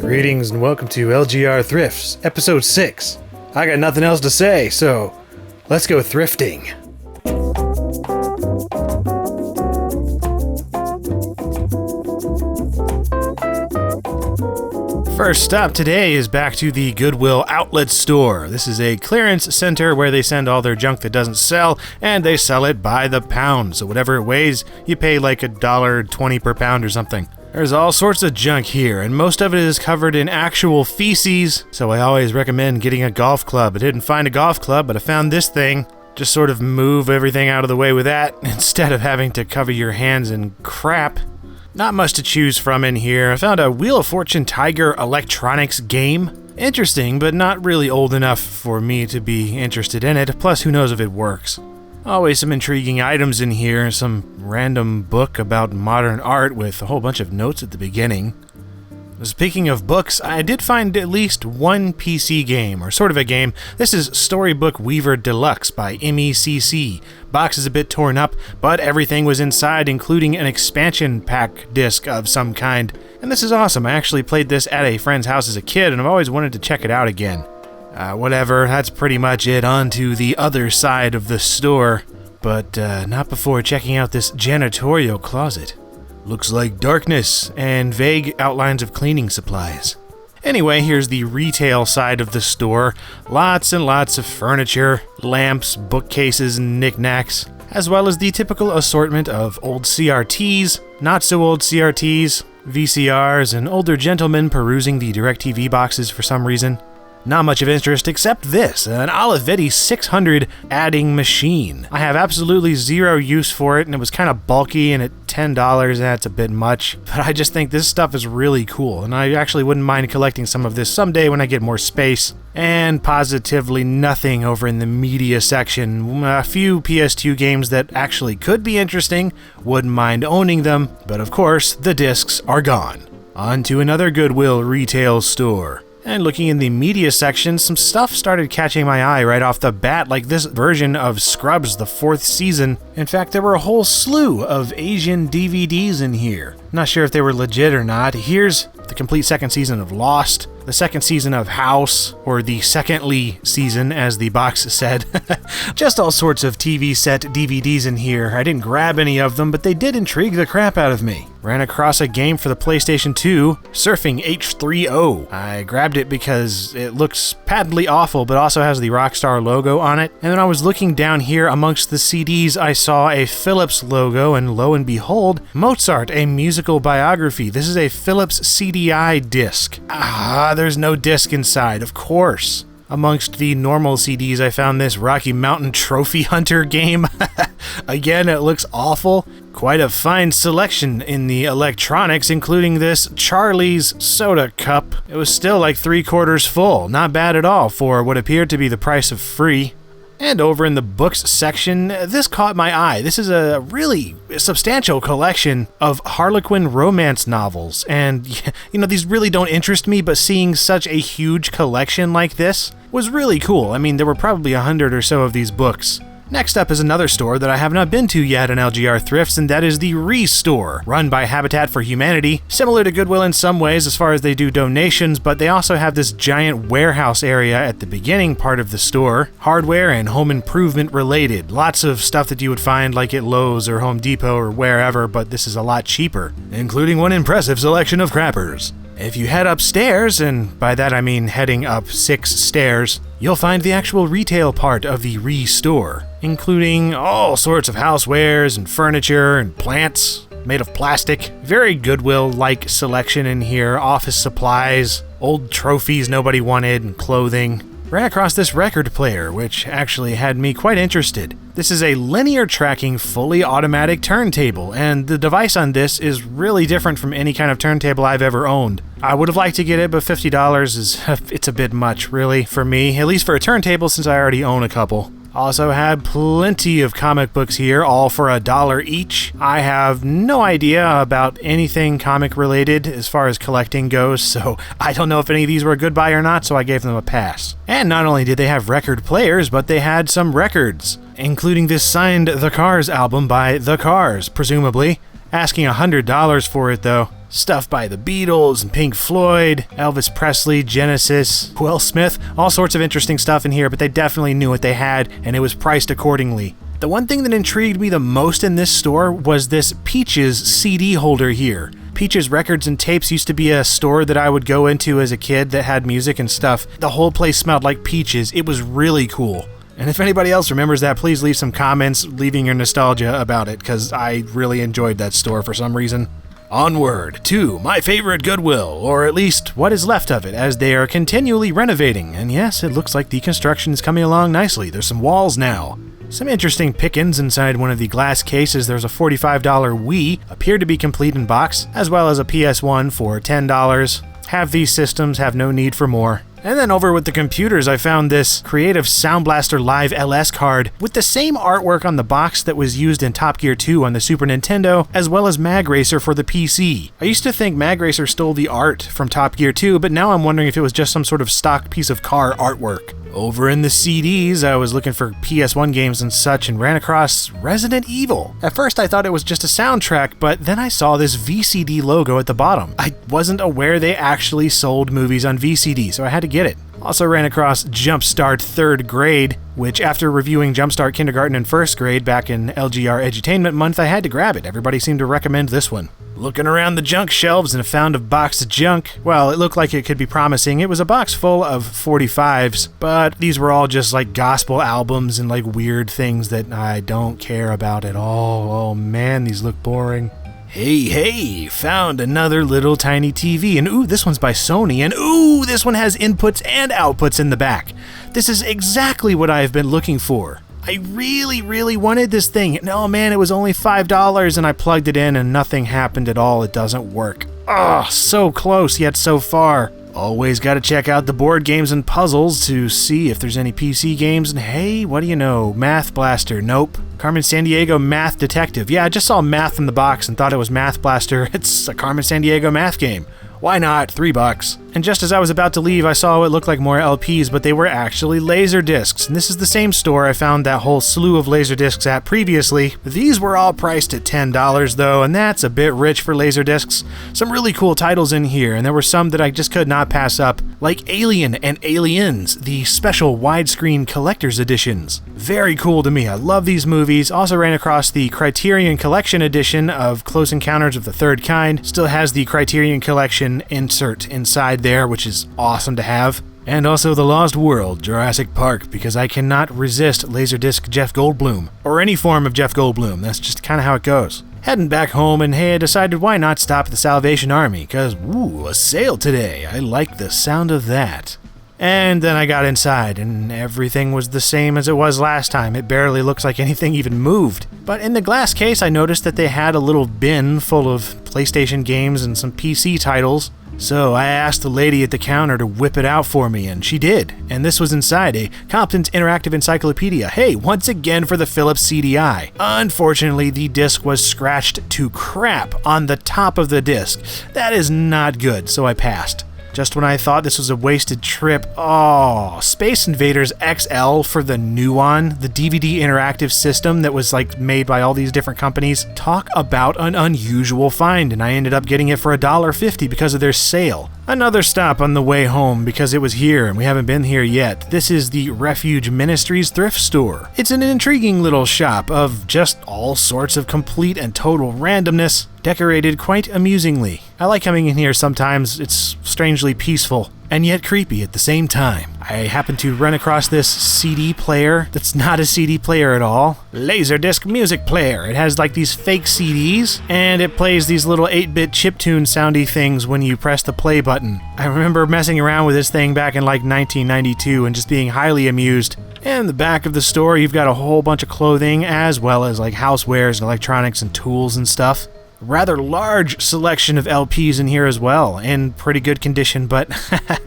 Greetings and welcome to LGR Thrifts, episode 6. I got nothing else to say, so let's go thrifting. First stop today is back to the Goodwill Outlet Store. This is a clearance center where they send all their junk that doesn't sell, and they sell it by the pound. So whatever it weighs, you pay like $1.20 per pound or something. There's all sorts of junk here, and most of it is covered in actual feces, so I always recommend getting a golf club. I didn't find a golf club, but I found this thing. Just sort of move everything out of the way with that, instead of having to cover your hands in crap. Not much to choose from in here. I found a Wheel of Fortune Tiger electronics game. Interesting, but not really old enough for me to be interested in it, plus who knows if it works. Always some intriguing items in here, some random book about modern art with a whole bunch of notes at the beginning. Speaking of books, I did find at least one PC game, or sort of a game. This is Storybook Weaver Deluxe by MECC. Box is a bit torn up, but everything was inside, including an expansion pack disc of some kind. And this is awesome. I actually played this at a friend's house as a kid, and I've always wanted to check it out again. Whatever, that's pretty much it. On to the other side of the store. But not before checking out this janitorial closet. Looks like darkness and vague outlines of cleaning supplies. Anyway, here's the retail side of the store. Lots and lots of furniture, lamps, bookcases, and knickknacks, as well as the typical assortment of old CRTs, not so old CRTs, VCRs, and older gentlemen perusing the DirecTV boxes for some reason. Not much of interest except this, an Olivetti 600 adding machine. I have absolutely zero use for it, and it was kind of bulky, and at $10, that's a bit much. But I just think this stuff is really cool, and I actually wouldn't mind collecting some of this someday when I get more space. And positively nothing over in the media section. A few PS2 games that actually could be interesting, wouldn't mind owning them, but of course, the discs are gone. On to another Goodwill retail store. And looking in the media section, some stuff started catching my eye right off the bat, like this version of Scrubs, the 4th season. In fact, there were a whole slew of Asian DVDs in here. Not sure if they were legit or not. Here's the complete second season of Lost, the second season of House, or the secondly season, as the box said. Just all sorts of TV set DVDs in here. I didn't grab any of them, but they did intrigue the crap out of me. Ran across a game for the PlayStation 2, Surfing H3O. I grabbed it because it looks patently awful, but also has the Rockstar logo on it. And then I was looking down here amongst the CDs, I saw a Philips logo, and lo and behold, Mozart, a musical biography. This is a Philips CDI disc. There's no disc inside, of course. Amongst the normal CDs, I found this Rocky Mountain Trophy Hunter game. Again, it looks awful. Quite a fine selection in the electronics, including this Charlie's soda cup. It was still like 3/4 full. Not bad at all for what appeared to be the price of free. And over in the books section, this caught my eye. This is a really substantial collection of Harlequin romance novels. And, these really don't interest me, but seeing such a huge collection like this was really cool. I mean, there were probably 100 or so of these books. Next up is another store that I have not been to yet in LGR Thrifts, and that is the Restore, run by Habitat for Humanity. Similar to Goodwill in some ways as far as they do donations, but they also have this giant warehouse area at the beginning part of the store. Hardware and home improvement related. Lots of stuff that you would find like at Lowe's or Home Depot or wherever, but this is a lot cheaper, including one impressive selection of crappers. If you head upstairs, and by that I mean heading up 6 stairs, you'll find the actual retail part of the Restore, including all sorts of housewares and furniture and plants made of plastic. Very Goodwill-like selection in here, office supplies, old trophies nobody wanted, and clothing. Ran across this record player, which actually had me quite interested. This is a linear tracking, fully automatic turntable, and the device on this is really different from any kind of turntable I've ever owned. I would have liked to get it, but $50 it's a bit much, really, for me, at least for a turntable since I already own a couple. Also had plenty of comic books here, all for $1 each. I have no idea about anything comic related as far as collecting goes, so I don't know if any of these were a good buy or not, so I gave them a pass. And not only did they have record players, but they had some records, including this signed The Cars album by The Cars, presumably, Asking $100 for it though. Stuff by the Beatles and Pink Floyd, Elvis Presley, Genesis, Will Smith, all sorts of interesting stuff in here, but they definitely knew what they had and it was priced accordingly. The one thing that intrigued me the most in this store was this Peaches CD holder here. Peaches Records and Tapes used to be a store that I would go into as a kid that had music and stuff. The whole place smelled like peaches. It was really cool. And if anybody else remembers that, please leave some comments leaving your nostalgia about it, because I really enjoyed that store for some reason. Onward to my favorite Goodwill, or at least what is left of it, as they are continually renovating. And yes, it looks like the construction is coming along nicely. There's some walls now. Some interesting pickings inside one of the glass cases. There's a $45 Wii, appeared to be complete in box, as well as a PS1 for $10. Have these systems, have no need for more. And then over with the computers, I found this Creative Sound Blaster Live LS card with the same artwork on the box that was used in Top Gear 2 on the Super Nintendo, as well as Mag Racer for the PC. I used to think Mag Racer stole the art from Top Gear 2, but now I'm wondering if it was just some sort of stock piece of car artwork. Over in the CDs, I was looking for PS1 games and such and ran across Resident Evil. At first I thought it was just a soundtrack, but then I saw this VCD logo at the bottom. I wasn't aware they actually sold movies on VCD, so I had to get it. Also ran across Jumpstart 3rd Grade, which after reviewing Jumpstart Kindergarten and 1st Grade back in LGR Edutainment Month, I had to grab it. Everybody seemed to recommend this one. Looking around the junk shelves and found a box of junk. Well, it looked like it could be promising. It was a box full of 45s, but these were all just like gospel albums and like weird things that I don't care about at all. Oh man, these look boring. Hey, found another little tiny TV, and ooh, this one's by Sony, and ooh, this one has inputs and outputs in the back. This is exactly what I've been looking for. I really wanted this thing, and oh man, it was only $5, and I plugged it in and nothing happened at all. It doesn't work. Ugh, so close yet so far. Always gotta check out the board games and puzzles to see if there's any PC games, and hey, what do you know? Math Blaster, nope. Carmen Sandiego Math Detective. Yeah, I just saw math in the box and thought it was Math Blaster. It's a Carmen Sandiego math game. Why not? $3. And just as I was about to leave, I saw what looked like more LPs, but they were actually Laserdiscs. And this is the same store I found that whole slew of Laserdiscs at previously. These were all priced at $10 though, and that's a bit rich for Laserdiscs. Some really cool titles in here, and there were some that I just could not pass up, like Alien and Aliens, the special widescreen collector's editions. Very cool to me. I love these movies. Also ran across the Criterion Collection edition of Close Encounters of the Third Kind. Still has the Criterion Collection insert inside there, which is awesome to have. And also The Lost World, Jurassic Park, because I cannot resist Laserdisc Jeff Goldblum, or any form of Jeff Goldblum. That's just kind of how it goes. Heading back home, and hey, I decided why not stop at the Salvation Army, because, ooh, a sale today. I like the sound of that. And then I got inside, and everything was the same as it was last time. It barely looks like anything even moved. But in the glass case, I noticed that they had a little bin full of PlayStation games and some PC titles. So I asked the lady at the counter to whip it out for me, and she did. And this was inside a Compton's Interactive Encyclopedia. Hey, once again for the Philips CDI. Unfortunately, the disc was scratched to crap on the top of the disc. That is not good, so I passed. Just when I thought this was a wasted trip, oh, Space Invaders XL for the Nuon, the DVD interactive system that was like made by all these different companies. Talk about an unusual find, and I ended up getting it for $1.50 because of their sale. Another stop on the way home because it was here and we haven't been here yet. This is the Refuge Ministries thrift store. It's an intriguing little shop of just all sorts of complete and total randomness, decorated quite amusingly. I like coming in here sometimes. It's strangely peaceful and yet creepy at the same time. I happened to run across this CD player that's not a CD player at all. Laserdisc music player. It has like these fake CDs, and it plays these little 8-bit chiptune soundy things when you press the play button. I remember messing around with this thing back in like 1992 and just being highly amused. And in the back of the store, you've got a whole bunch of clothing, as well as like housewares and electronics and tools and stuff. Rather large selection of LPs in here as well, in pretty good condition, but at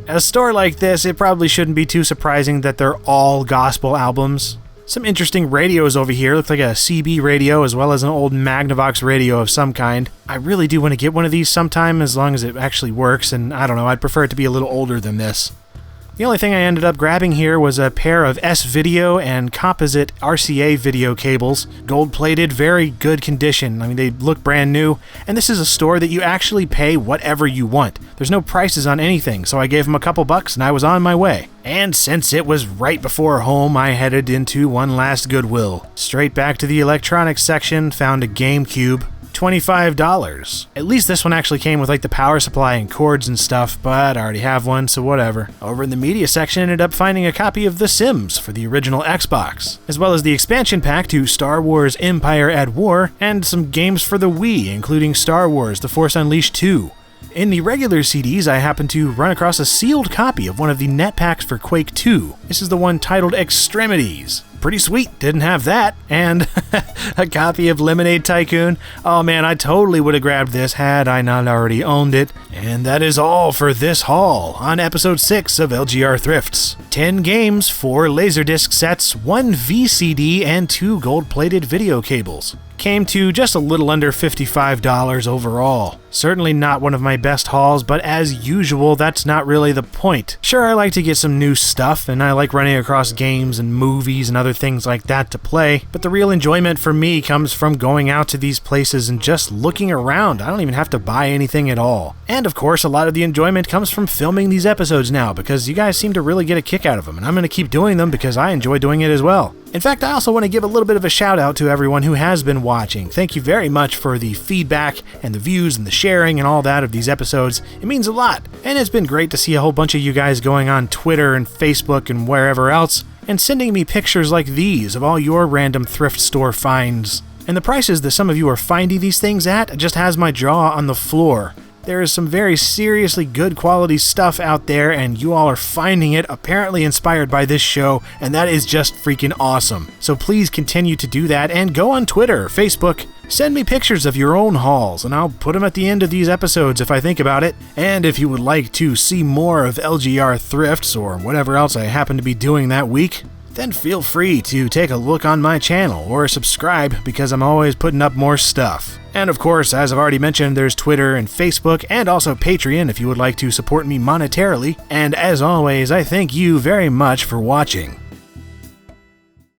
a store like this, it probably shouldn't be too surprising that they're all gospel albums. Some interesting radios over here. Looks like a CB radio as well as an old Magnavox radio of some kind. I really do want to get one of these sometime as long as it actually works, and I don't know, I'd prefer it to be a little older than this. The only thing I ended up grabbing here was a pair of S-Video and composite RCA video cables, gold-plated, very good condition. I mean, they look brand new, and this is a store that you actually pay whatever you want. There's no prices on anything, so I gave them a couple bucks and I was on my way. And since it was right before home, I headed into one last Goodwill. Straight back to the electronics section, found a GameCube. $25. At least this one actually came with like the power supply and cords and stuff, but I already have one, so whatever. Over in the media section, ended up finding a copy of The Sims for the original Xbox, as well as the expansion pack to Star Wars Empire at War, and some games for the Wii, including Star Wars The Force Unleashed 2. In the regular CDs, I happened to run across a sealed copy of one of the net packs for Quake 2. This is the one titled Extremities. Pretty sweet, didn't have that. And a copy of Lemonade Tycoon. Oh man, I totally would have grabbed this had I not already owned it. And that is all for this haul on episode 6 of LGR Thrifts. 10 games, 4 Laserdisc sets, 1 VCD, and 2 gold-plated video cables. Came to just a little under $55 overall. Certainly not one of my best hauls, but as usual, that's not really the point. Sure, I like to get some new stuff, and I like running across games and movies and other things like that to play, but the real enjoyment for me comes from going out to these places and just looking around. I don't even have to buy anything at all. And of course, a lot of the enjoyment comes from filming these episodes now, because you guys seem to really get a kick out of them, and I'm going to keep doing them because I enjoy doing it as well. In fact, I also want to give a little bit of a shout out to everyone who has been watching. Thank you very much for the feedback and the views and the sharing and all that of these episodes. It means a lot. And it's been great to see a whole bunch of you guys going on Twitter and Facebook and wherever else and sending me pictures like these of all your random thrift store finds. And the prices that some of you are finding these things at just has my jaw on the floor. There is some very seriously good quality stuff out there, and you all are finding it, apparently inspired by this show, and that is just freaking awesome. So please continue to do that, and go on Twitter, Facebook, send me pictures of your own hauls, and I'll put them at the end of these episodes if I think about it. And if you would like to see more of LGR Thrifts, or whatever else I happen to be doing that week, then feel free to take a look on my channel or subscribe, because I'm always putting up more stuff. And of course, as I've already mentioned, there's Twitter and Facebook and also Patreon if you would like to support me monetarily. And as always, I thank you very much for watching.